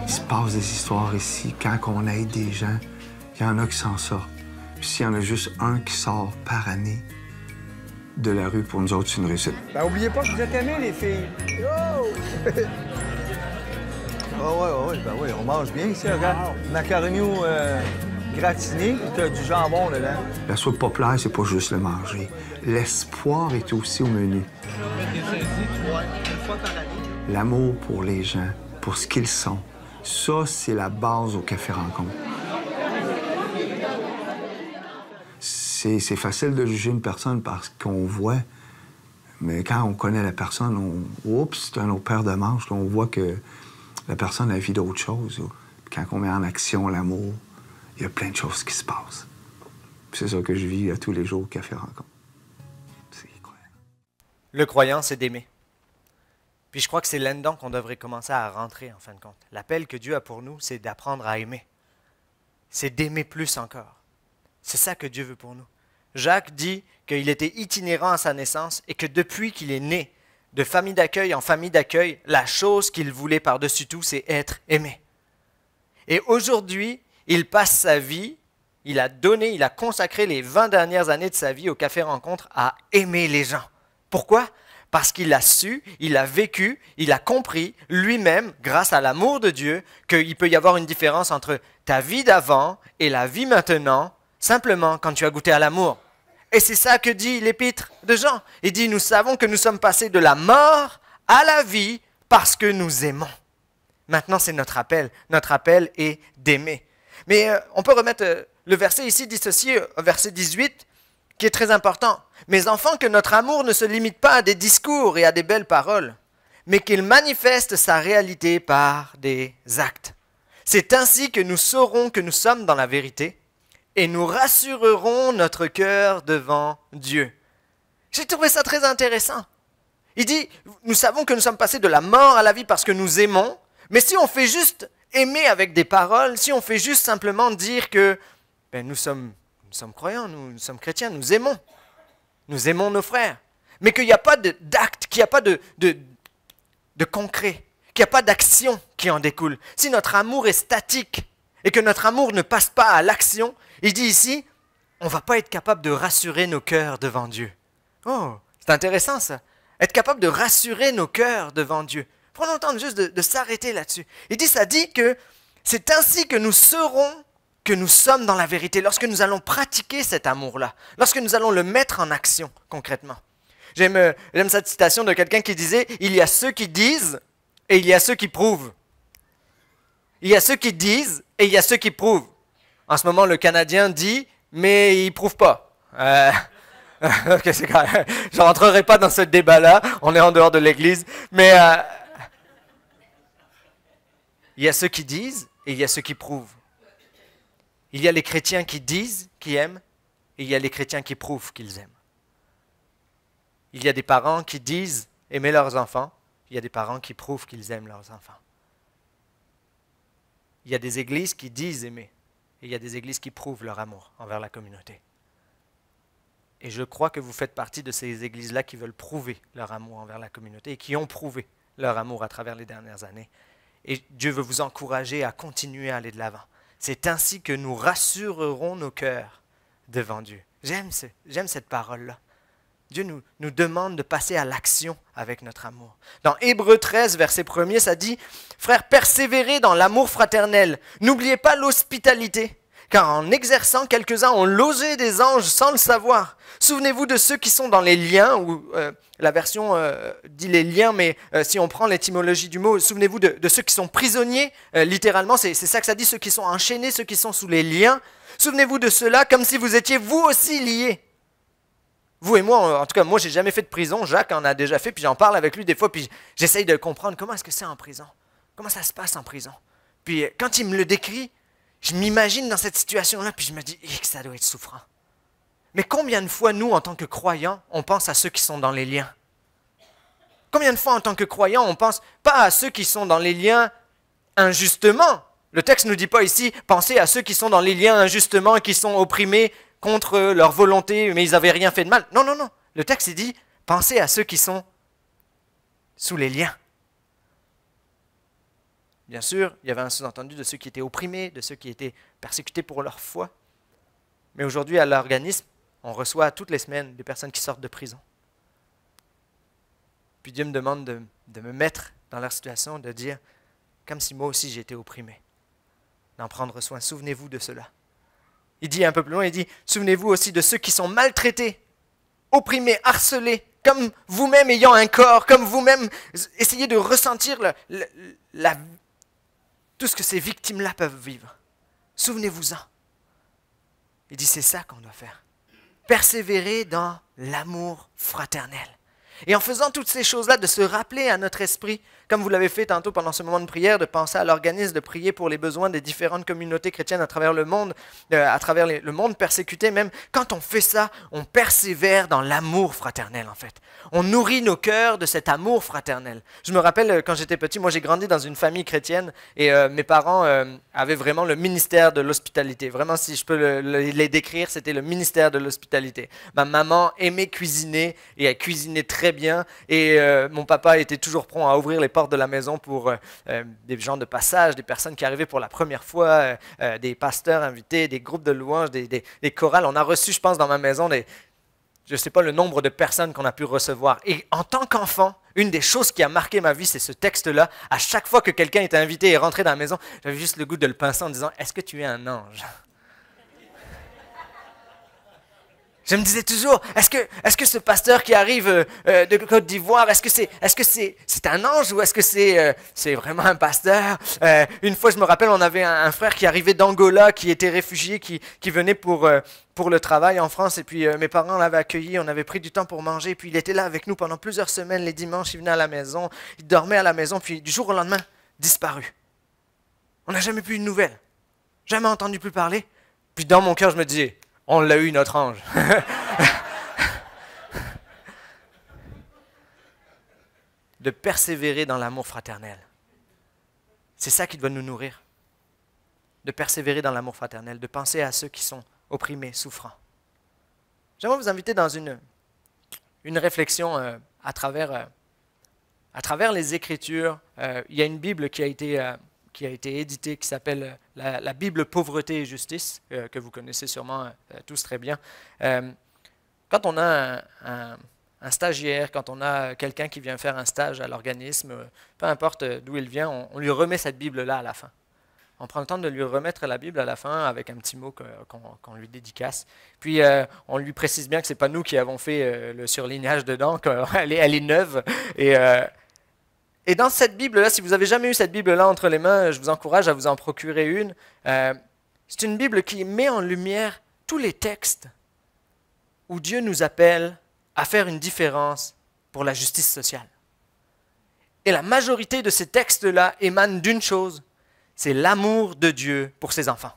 Il se passe des histoires ici quand on aide des gens. Il y en a qui s'en sortent. Puis s'il y en a juste un qui sort par année de la rue, pour nous autres, c'est une réussite. Ben, oubliez pas que vous êtes aimés, les filles. Oh! oui, on mange bien ici, regarde. Macaroni gratiné, puis t'as du jambon dedans. La Soupe Populaire, c'est pas juste le manger. L'espoir est aussi au menu. L'amour pour les gens, pour ce qu'ils sont. Ça, c'est la base au Café Rencontre. C'est facile de juger une personne parce qu'on voit, mais quand on connaît la personne, oups, c'est un autre paire de manches. Là, on voit que la personne a vu d'autres choses. Là. Quand on met en action l'amour, il y a plein de choses qui se passent. Puis c'est ça que je vis tous les jours au Café Rencontre. C'est incroyable. Le croyant, c'est d'aimer. Puis je crois que c'est là-dedans qu'on devrait commencer à rentrer, en fin de compte. L'appel que Dieu a pour nous, c'est d'apprendre à aimer. C'est d'aimer plus encore. C'est ça que Dieu veut pour nous. Jacques dit qu'il était itinérant à sa naissance et que depuis qu'il est né, de famille d'accueil en famille d'accueil, la chose qu'il voulait par-dessus tout, c'est être aimé. Et aujourd'hui, il passe sa vie, il a consacré les 20 dernières années de sa vie au Café Rencontre à aimer les gens. Pourquoi ? Parce qu'il a su, il a vécu, il a compris lui-même, grâce à l'amour de Dieu, qu'il peut y avoir une différence entre ta vie d'avant et la vie maintenant, simplement quand tu as goûté à l'amour. Et c'est ça que dit l'épître de Jean. Il dit, nous savons que nous sommes passés de la mort à la vie parce que nous aimons. Maintenant, c'est notre appel. Notre appel est d'aimer. Mais on peut remettre le verset ici, dit ceci, verset 18, qui est très important. « Mes enfants, que notre amour ne se limite pas à des discours et à des belles paroles, mais qu'il manifeste sa réalité par des actes. C'est ainsi que nous saurons que nous sommes dans la vérité et nous rassurerons notre cœur devant Dieu. » J'ai trouvé ça très intéressant. Il dit, nous savons que nous sommes passés de la mort à la vie parce que nous aimons, mais si on fait juste aimer avec des paroles, si on fait juste simplement dire que nous sommes croyants, nous sommes chrétiens, nous aimons nos frères, mais qu'il n'y a pas d'acte, qu'il n'y a pas de concret, qu'il n'y a pas d'action qui en découle. Si notre amour est statique et que notre amour ne passe pas à l'action, il dit ici, on ne va pas être capable de rassurer nos cœurs devant Dieu. Oh, c'est intéressant ça, être capable de rassurer nos cœurs devant Dieu. Prenons le temps juste de s'arrêter là-dessus. Il dit, ça dit que c'est ainsi que nous saurons que nous sommes dans la vérité, lorsque nous allons pratiquer cet amour-là, lorsque nous allons le mettre en action concrètement. J'aime cette citation de quelqu'un qui disait « Il y a ceux qui disent et il y a ceux qui prouvent. » Il y a ceux qui disent et il y a ceux qui prouvent. En ce moment, le Canadien dit, mais il ne prouve pas. Okay, c'est quand même, je ne rentrerai pas dans ce débat-là, on est en dehors de l'Église, mais il y a ceux qui disent et il y a ceux qui prouvent. Il y a les chrétiens qui disent qu'ils aiment et il y a les chrétiens qui prouvent qu'ils aiment. Il y a des parents qui disent aimer leurs enfants, il y a des parents qui prouvent qu'ils aiment leurs enfants. Il y a des églises qui disent aimer et il y a des églises qui prouvent leur amour envers la communauté. Et je crois que vous faites partie de ces églises-là qui veulent prouver leur amour envers la communauté et qui ont prouvé leur amour à travers les dernières années. Et Dieu veut vous encourager à continuer à aller de l'avant. C'est ainsi que nous rassurerons nos cœurs devant Dieu. J'aime cette parole-là. Dieu nous demande de passer à l'action avec notre amour. Dans Hébreux 13, verset 1er, ça dit « Frères, persévérez dans l'amour fraternel. N'oubliez pas l'hospitalité, car en exerçant, quelques-uns ont logé des anges sans le savoir. Souvenez-vous de ceux qui sont dans les liens, ou la version dit les liens, mais si on prend l'étymologie du mot, souvenez-vous de ceux qui sont prisonniers, littéralement, c'est ça que ça dit, ceux qui sont enchaînés, ceux qui sont sous les liens. Souvenez-vous de cela comme si vous étiez vous aussi liés. » Vous et moi, en tout cas, moi, j'ai jamais fait de prison. Jacques en a déjà fait, puis j'en parle avec lui des fois, puis j'essaye de comprendre comment est-ce que c'est en prison. Comment ça se passe en prison. Puis quand il me le décrit, je m'imagine dans cette situation-là, puis je me dis que ça doit être souffrant. Mais combien de fois, nous, en tant que croyants, on pense à ceux qui sont dans les liens? Combien de fois, en tant que croyants, on pense pas à ceux qui sont dans les liens injustement? Le texte ne nous dit pas ici, pensez à ceux qui sont dans les liens injustement, qui sont opprimés contre leur volonté, mais ils n'avaient rien fait de mal. Non, non, non. Le texte, il dit, pensez à ceux qui sont sous les liens. Bien sûr, il y avait un sous-entendu de ceux qui étaient opprimés, de ceux qui étaient persécutés pour leur foi. Mais aujourd'hui, à l'organisme, on reçoit toutes les semaines des personnes qui sortent de prison. Puis Dieu me demande de me mettre dans leur situation, de dire, comme si moi aussi j'ai été opprimé, d'en prendre soin. Souvenez-vous de cela. Il dit un peu plus loin, il dit, souvenez-vous aussi de ceux qui sont maltraités, opprimés, harcelés, comme vous-même ayant un corps, comme vous-même essayez de ressentir tout ce que ces victimes-là peuvent vivre. Souvenez-vous-en. Il dit, c'est ça qu'on doit faire. Persévérer dans l'amour fraternel. Et en faisant toutes ces choses-là, de se rappeler à notre esprit, comme vous l'avez fait tantôt pendant ce moment de prière, de penser à l'organisme, de prier pour les besoins des différentes communautés chrétiennes à travers le monde, à travers le monde persécuté même, quand on fait ça, on persévère dans l'amour fraternel en fait. On nourrit nos cœurs de cet amour fraternel. Je me rappelle quand j'étais petit, moi j'ai grandi dans une famille chrétienne et mes parents avaient vraiment le ministère de l'hospitalité. Vraiment, si je peux les décrire, c'était le ministère de l'hospitalité. Ma maman aimait cuisiner et elle cuisinait très bien et mon papa était toujours prompt à ouvrir les portes de la maison pour des gens de passage, des personnes qui arrivaient pour la première fois, des pasteurs invités, des groupes de louanges, des chorales. On a reçu, je pense, dans ma maison, je ne sais pas le nombre de personnes qu'on a pu recevoir. Et en tant qu'enfant, une des choses qui a marqué ma vie, c'est ce texte-là. À chaque fois que quelqu'un était invité et rentré dans la maison, j'avais juste le goût de le pincer en disant « Est-ce que tu es un ange ?» Je me disais toujours, est-ce que ce pasteur qui arrive de Côte d'Ivoire, est-ce que c'est un ange ou est-ce que c'est vraiment un pasteur? Une fois, je me rappelle, on avait un frère qui arrivait d'Angola, qui était réfugié, qui venait pour le travail en France. Et puis mes parents l'avaient accueilli, on avait pris du temps pour manger. Et puis il était là avec nous pendant plusieurs semaines. Les dimanches, il venait à la maison, il dormait à la maison. Puis du jour au lendemain, disparu. On n'a jamais plus de nouvelles, jamais entendu plus parler. Puis dans mon cœur, je me disais, on l'a eu, notre ange. De persévérer dans l'amour fraternel. C'est ça qui doit nous nourrir. De persévérer dans l'amour fraternel, de penser à ceux qui sont opprimés, souffrants. J'aimerais vous inviter dans une réflexion à travers les Écritures. Il y a une Bible qui a été éditée, qui s'appelle la Bible Pauvreté et Justice, que vous connaissez sûrement tous très bien. Quand on a un stagiaire, quand on a quelqu'un qui vient faire un stage à l'organisme, peu importe d'où il vient, on lui remet cette Bible-là à la fin. On prend le temps de lui remettre la Bible à la fin avec un petit mot qu'on lui dédicace. Puis on lui précise bien que ce n'est pas nous qui avons fait le surlignage dedans, qu'elle est neuve. Et dans cette Bible-là, si vous n'avez jamais eu cette Bible-là entre les mains, je vous encourage à vous en procurer une. C'est une Bible qui met en lumière tous les textes où Dieu nous appelle à faire une différence pour la justice sociale. Et la majorité de ces textes-là émanent d'une chose, c'est l'amour de Dieu pour ses enfants.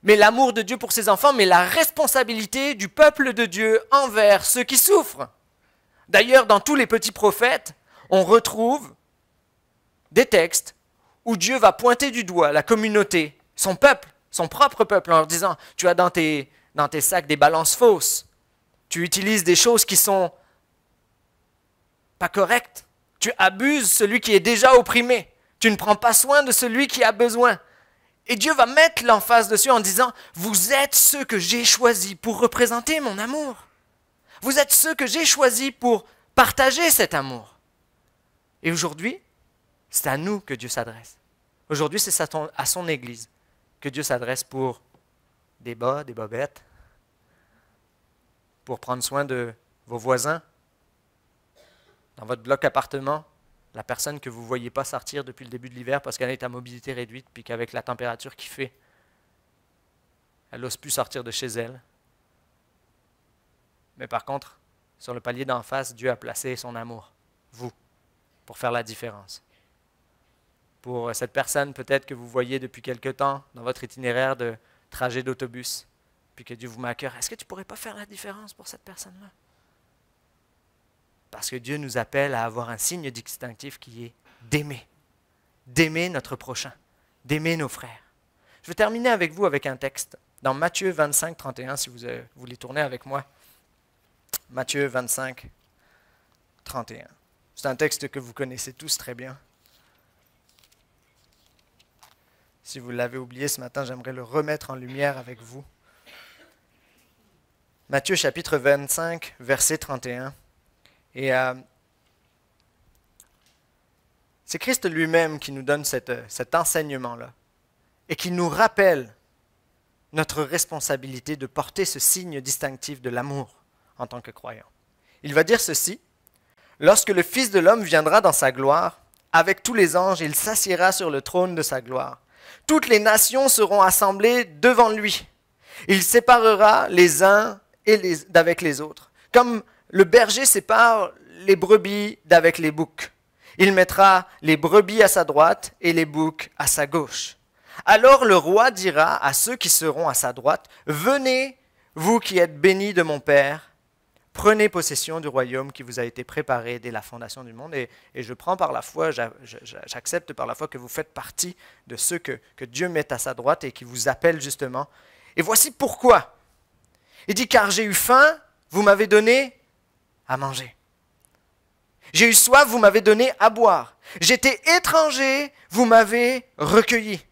Mais l'amour de Dieu pour ses enfants, mais la responsabilité du peuple de Dieu envers ceux qui souffrent. D'ailleurs, dans tous les petits prophètes, on retrouve des textes où Dieu va pointer du doigt la communauté, son peuple, son propre peuple, en leur disant « Tu as dans tes sacs des balances fausses, tu utilises des choses qui sont pas correctes, tu abuses celui qui est déjà opprimé, tu ne prends pas soin de celui qui a besoin. » Et Dieu va mettre l'emphase dessus en disant « Vous êtes ceux que j'ai choisis pour représenter mon amour. Vous êtes ceux que j'ai choisis pour partager cet amour. » Et aujourd'hui, c'est à nous que Dieu s'adresse. Aujourd'hui, c'est à son Église que Dieu s'adresse pour des bas, des bobettes, pour prendre soin de vos voisins, dans votre bloc appartement, la personne que vous ne voyez pas sortir depuis le début de l'hiver parce qu'elle est à mobilité réduite, puis qu'avec la température qu'il fait, elle n'ose plus sortir de chez elle. Mais par contre, sur le palier d'en face, Dieu a placé son amour, vous, pour faire la différence. Pour cette personne peut-être que vous voyez depuis quelque temps dans votre itinéraire de trajet d'autobus, puis que Dieu vous met à cœur, est-ce que tu ne pourrais pas faire la différence pour cette personne-là? Parce que Dieu nous appelle à avoir un signe distinctif qui est d'aimer notre prochain, d'aimer nos frères. Je vais terminer avec vous avec un texte dans Matthieu 25, 31, si vous voulez tourner avec moi. Matthieu 25, 31. C'est un texte que vous connaissez tous très bien. Si vous l'avez oublié ce matin, j'aimerais le remettre en lumière avec vous. Matthieu chapitre 25, verset 31. Et c'est Christ lui-même qui nous donne cet enseignement-là et qui nous rappelle notre responsabilité de porter ce signe distinctif de l'amour en tant que croyant. Il va dire ceci: « Lorsque le Fils de l'homme viendra dans sa gloire, avec tous les anges, il s'assiera sur le trône de sa gloire. Toutes les nations seront assemblées devant lui. Il séparera les uns d'avec les autres, comme le berger sépare les brebis d'avec les boucs. Il mettra les brebis à sa droite et les boucs à sa gauche. Alors le roi dira à ceux qui seront à sa droite, « Venez, vous qui êtes bénis de mon Père, prenez possession du royaume qui vous a été préparé dès la fondation du monde. » Et je prends par la foi, j'accepte par la foi que vous faites partie de ceux que Dieu met à sa droite et qui vous appelle justement. Et voici pourquoi. Il dit, « Car j'ai eu faim, vous m'avez donné à manger. J'ai eu soif, vous m'avez donné à boire. J'étais étranger, vous m'avez recueilli.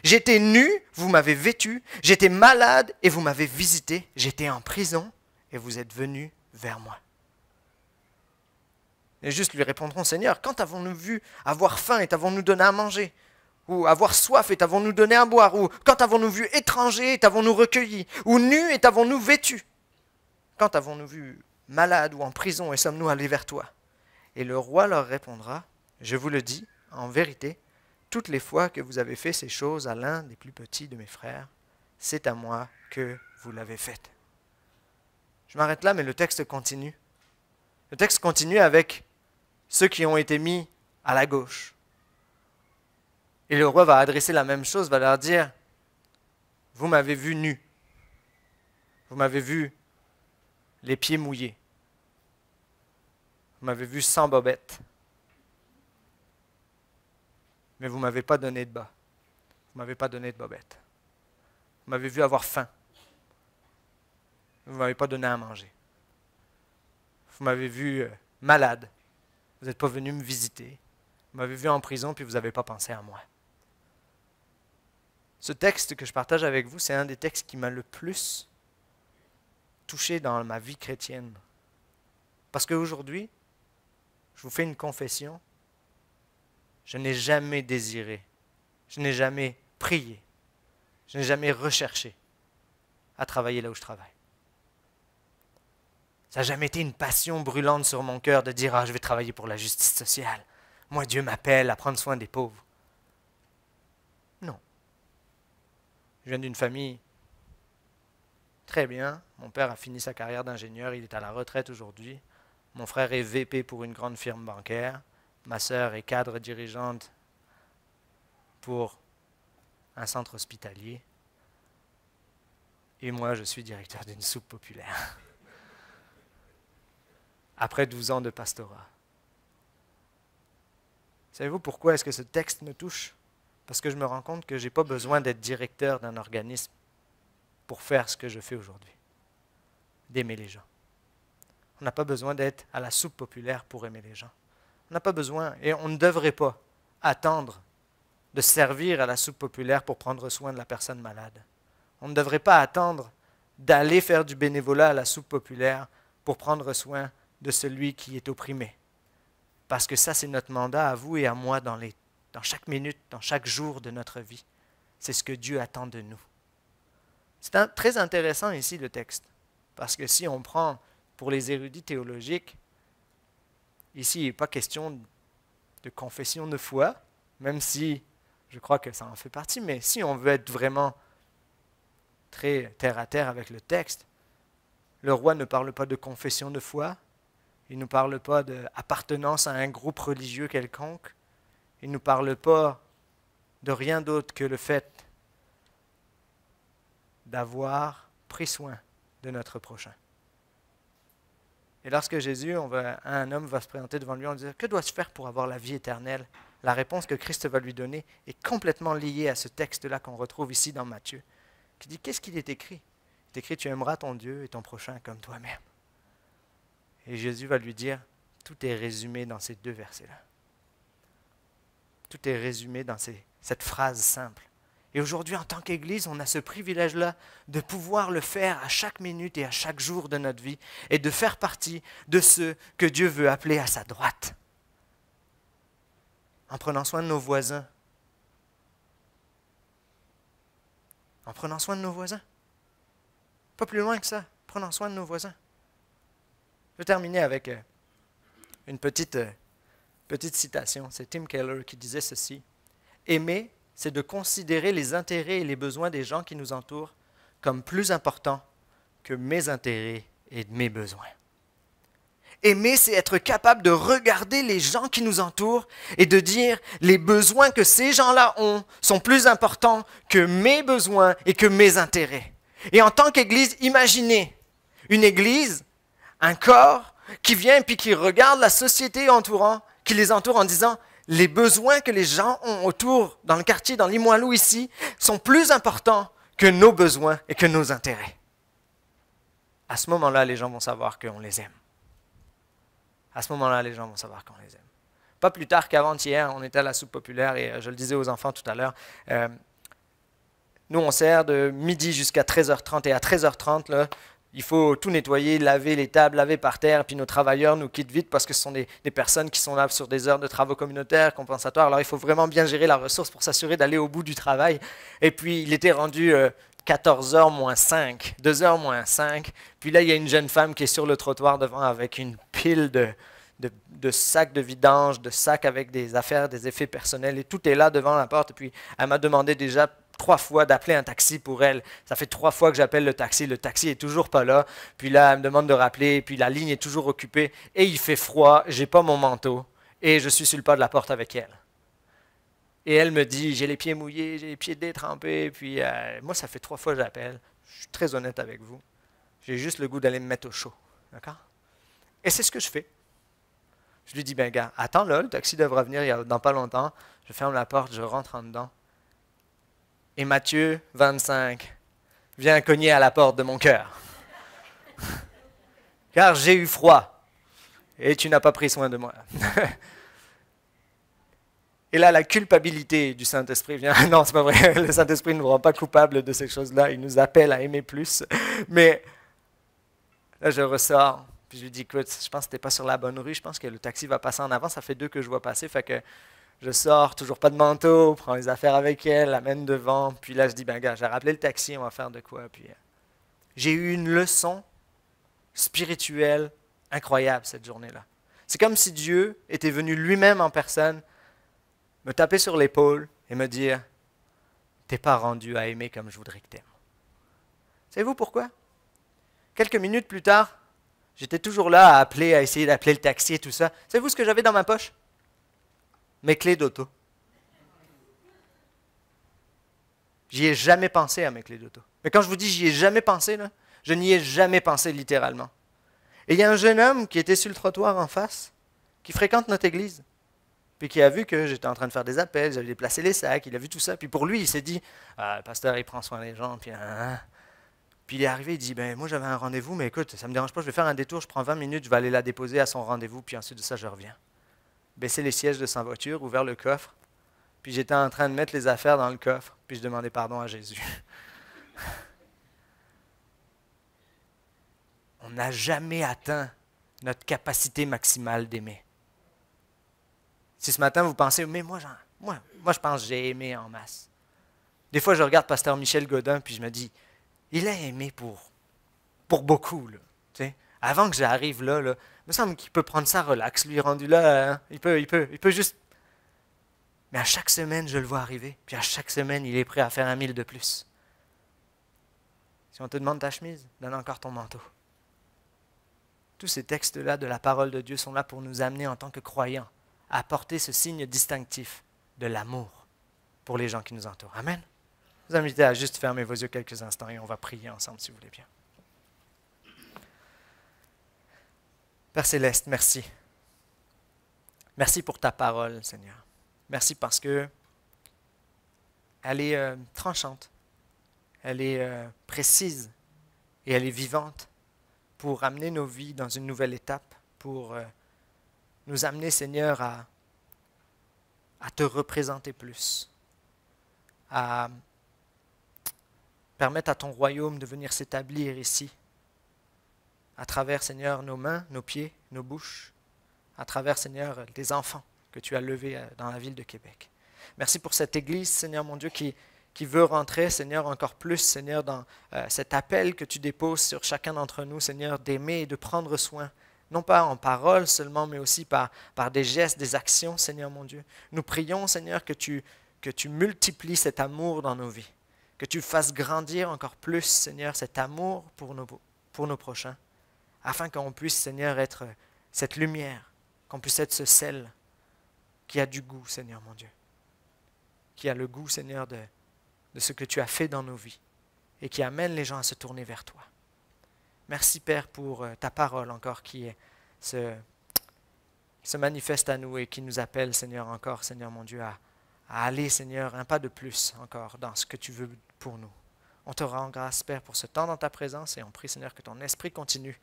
J'étais nu, vous m'avez vêtu. J'étais malade et vous m'avez visité. J'étais en prison et vous êtes venus vers moi. » Et juste lui répondront, « Seigneur, quand avons-nous vu avoir faim et t'avons-nous donné à manger? Ou avoir soif et t'avons-nous donné à boire? Ou quand avons-nous vu étranger et t'avons-nous recueilli? Ou nu et t'avons-nous vêtu? Quand avons-nous vu malade ou en prison et sommes-nous allés vers toi? » Et le roi leur répondra, « Je vous le dis, en vérité, toutes les fois que vous avez fait ces choses à l'un des plus petits de mes frères, c'est à moi que vous l'avez fait. » Je m'arrête là, mais le texte continue. Le texte continue avec ceux qui ont été mis à la gauche. Et le roi va adresser la même chose, va leur dire, « Vous m'avez vu nu. Vous m'avez vu les pieds mouillés. Vous m'avez vu sans bobette. Mais vous ne m'avez pas donné de bas. Vous ne m'avez pas donné de bobette. Vous m'avez vu avoir faim. Vous ne m'avez pas donné à manger. Vous m'avez vu malade. Vous n'êtes pas venu me visiter. Vous m'avez vu en prison, puis vous n'avez pas pensé à moi. » Ce texte que je partage avec vous, c'est un des textes qui m'a le plus touché dans ma vie chrétienne. Parce qu'aujourd'hui, je vous fais une confession, je n'ai jamais désiré, je n'ai jamais prié, je n'ai jamais recherché à travailler là où je travaille. Ça n'a jamais été une passion brûlante sur mon cœur de dire « Ah, je vais travailler pour la justice sociale. Moi, Dieu m'appelle à prendre soin des pauvres. » Non. Je viens d'une famille très bien. Mon père a fini sa carrière d'ingénieur, il est à la retraite aujourd'hui. Mon frère est VP pour une grande firme bancaire. Ma sœur est cadre dirigeante pour un centre hospitalier. Et moi, je suis directeur d'une soupe populaire. Après 12 ans de pastorat. Savez-vous pourquoi est-ce que ce texte me touche? Parce que je me rends compte que je n'ai pas besoin d'être directeur d'un organisme pour faire ce que je fais aujourd'hui, d'aimer les gens. On n'a pas besoin d'être à la soupe populaire pour aimer les gens. On n'a pas besoin, et on ne devrait pas attendre de servir à la soupe populaire pour prendre soin de la personne malade. On ne devrait pas attendre d'aller faire du bénévolat à la soupe populaire pour prendre soin de celui qui est opprimé. Parce que ça, c'est notre mandat à vous et à moi dans chaque minute, dans chaque jour de notre vie. C'est ce que Dieu attend de nous. C'est très intéressant ici le texte, parce que si on prend pour les érudits théologiques, ici il n'est pas question de confession de foi, même si je crois que ça en fait partie, mais si on veut être vraiment très terre à terre avec le texte, le roi ne parle pas de confession de foi, il ne parle pas d'appartenance à un groupe religieux quelconque, il ne nous parle pas de rien d'autre que le fait d'avoir pris soin de notre prochain. Et lorsque Jésus, un homme va se présenter devant lui, on dit « Que dois-je faire pour avoir la vie éternelle ?» La réponse que Christ va lui donner est complètement liée à ce texte-là qu'on retrouve ici dans Matthieu, qui dit « Qu'est-ce qu'il est écrit ?» Il est écrit « Tu aimeras ton Dieu et ton prochain comme toi-même. » Et Jésus va lui dire « Tout est résumé dans ces deux versets-là. Tout est résumé dans cette phrase simple. » Et aujourd'hui, en tant qu'Église, on a ce privilège-là de pouvoir le faire à chaque minute et à chaque jour de notre vie et de faire partie de ceux que Dieu veut appeler à sa droite. En prenant soin de nos voisins. En prenant soin de nos voisins. Pas plus loin que ça. Prenant soin de nos voisins. Je vais terminer avec une petite citation. C'est Tim Keller qui disait ceci. « Aimer, c'est de considérer les intérêts et les besoins des gens qui nous entourent comme plus importants que mes intérêts et mes besoins. » Aimer, c'est être capable de regarder les gens qui nous entourent et de dire les besoins que ces gens-là ont sont plus importants que mes besoins et que mes intérêts. Et en tant qu'Église, imaginez une Église, un corps qui vient et puis qui regarde la société entourant, qui les entoure en disant les besoins que les gens ont autour, dans le quartier, dans Limoilou ici, sont plus importants que nos besoins et que nos intérêts. À ce moment-là, les gens vont savoir qu'on les aime. À ce moment-là, les gens vont savoir qu'on les aime. Pas plus tard qu'avant-hier, on était à la soupe populaire et je le disais aux enfants tout à l'heure, nous on sert de midi jusqu'à 13h30 et à 13h30, là, il faut tout nettoyer, laver les tables, laver par terre, puis nos travailleurs nous quittent vite parce que ce sont des personnes qui sont là sur des heures de travaux communautaires, compensatoires. Alors il faut vraiment bien gérer la ressource pour s'assurer d'aller au bout du travail. Et puis il était rendu 14h moins 5, 2h moins 5. Puis là, il y a une jeune femme qui est sur le trottoir devant avec une pile de sacs de vidange, de sacs avec des affaires, des effets personnels. Et tout est là devant la porte. Et puis elle m'a demandé déjà 3 fois d'appeler un taxi pour elle. Ça fait 3 fois que j'appelle le taxi est toujours pas là. Puis là, elle me demande de rappeler, puis la ligne est toujours occupée. Et il fait froid, j'ai pas mon manteau. Et je suis sur le pas de la porte avec elle. Et elle me dit, j'ai les pieds mouillés, j'ai les pieds détrempés. Puis moi, ça fait 3 fois que j'appelle. Je suis très honnête avec vous. J'ai juste le goût d'aller me mettre au chaud. D'accord? Et c'est ce que je fais. Je lui dis, ben gars, attends là, le taxi devra venir dans pas longtemps. Je ferme la porte, je rentre en dedans. Et Matthieu, 25, vient cogner à la porte de mon cœur. Car j'ai eu froid et tu n'as pas pris soin de moi. Et là, la culpabilité du Saint-Esprit vient. Non, c'est pas vrai. Le Saint-Esprit ne nous rend pas coupables de ces choses-là. Il nous appelle à aimer plus. Mais là, je ressors. Puis je lui dis, écoute, je pense que tu n'es pas sur la bonne rue. Je pense que le taxi va passer en avant. Ça fait 2 que je vois passer. Fait que je sors, toujours pas de manteau, prends les affaires avec elle, l'amène devant. Puis là, je dis, ben gars, j'ai rappelé le taxi, on va faire de quoi. Puis j'ai eu une leçon spirituelle incroyable cette journée-là. C'est comme si Dieu était venu lui-même en personne me taper sur l'épaule et me dire, t'es pas rendu à aimer comme je voudrais que t'aimes. Savez-vous pourquoi? Quelques minutes plus tard, j'étais toujours là à appeler, à essayer d'appeler le taxi et tout ça. Savez-vous ce que j'avais dans ma poche? Mes clés d'auto. J'y ai jamais pensé à mes clés d'auto. Mais quand je vous dis j'y ai jamais pensé, là, je n'y ai jamais pensé littéralement. Et il y a un jeune homme qui était sur le trottoir en face, qui fréquente notre église, puis qui a vu que j'étais en train de faire des appels, j'avais déplacé les sacs, il a vu tout ça, puis pour lui, il s'est dit, le pasteur, il prend soin des gens, puis il est arrivé, il dit, ben moi j'avais un rendez-vous, mais écoute, ça ne me dérange pas, je vais faire un détour, je prends 20 minutes, je vais aller la déposer à son rendez-vous, puis ensuite de ça, je reviens. Baissé les sièges de sa voiture, ouvert le coffre, puis j'étais en train de mettre les affaires dans le coffre, puis je demandais pardon à Jésus. On n'a jamais atteint notre capacité maximale d'aimer. Si ce matin vous pensez, mais moi je pense que j'ai aimé en masse. Des fois, je regarde pasteur Michel Godin, puis je me dis, il a aimé pour beaucoup, là, tu sais. Avant que j'arrive là, il me semble qu'il peut prendre ça relax. Lui, rendu là, hein, il peut juste... Mais à chaque semaine, je le vois arriver. Puis à chaque semaine, il est prêt à faire 1000 de plus. Si on te demande ta chemise, donne encore ton manteau. Tous ces textes-là de la parole de Dieu sont là pour nous amener en tant que croyants à apporter ce signe distinctif de l'amour pour les gens qui nous entourent. Amen. Je vous invite à juste fermer vos yeux quelques instants et on va prier ensemble si vous voulez bien. Père Céleste, merci. Merci pour ta parole, Seigneur. Merci parce que elle est tranchante, elle est précise et elle est vivante pour amener nos vies dans une nouvelle étape, pour nous amener, Seigneur, à te représenter plus, à permettre à ton royaume de venir s'établir ici, à travers, Seigneur, nos mains, nos pieds, nos bouches, à travers, Seigneur, des enfants que tu as levés dans la ville de Québec. Merci pour cette Église, Seigneur mon Dieu, qui veut rentrer, Seigneur, encore plus, Seigneur, dans cet appel que tu déposes sur chacun d'entre nous, Seigneur, d'aimer et de prendre soin, non pas en parole seulement, mais aussi par des gestes, des actions, Seigneur mon Dieu. Nous prions, Seigneur, que tu multiplies cet amour dans nos vies, que tu fasses grandir encore plus, Seigneur, cet amour pour nos prochains, afin qu'on puisse, Seigneur, être cette lumière, qu'on puisse être ce sel qui a du goût, Seigneur mon Dieu, qui a le goût, Seigneur, de ce que tu as fait dans nos vies et qui amène les gens à se tourner vers toi. Merci, Père, pour ta parole encore qui se manifeste à nous et qui nous appelle, Seigneur, encore, Seigneur mon Dieu, à aller, Seigneur, un pas de plus encore dans ce que tu veux pour nous. On te rend grâce, Père, pour ce temps dans ta présence et on prie, Seigneur, que ton esprit continue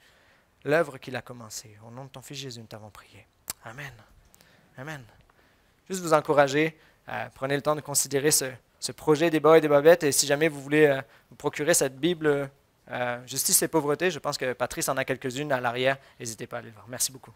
l'œuvre qu'il a commencée. Au nom de ton Fils Jésus, nous t'avons prié. Amen. Amen. Juste vous encourager, prenez le temps de considérer ce projet des bas et des babettes et si jamais vous voulez vous procurer cette Bible Justice et pauvreté, je pense que Patrice en a quelques-unes à l'arrière. N'hésitez pas à aller le voir. Merci beaucoup.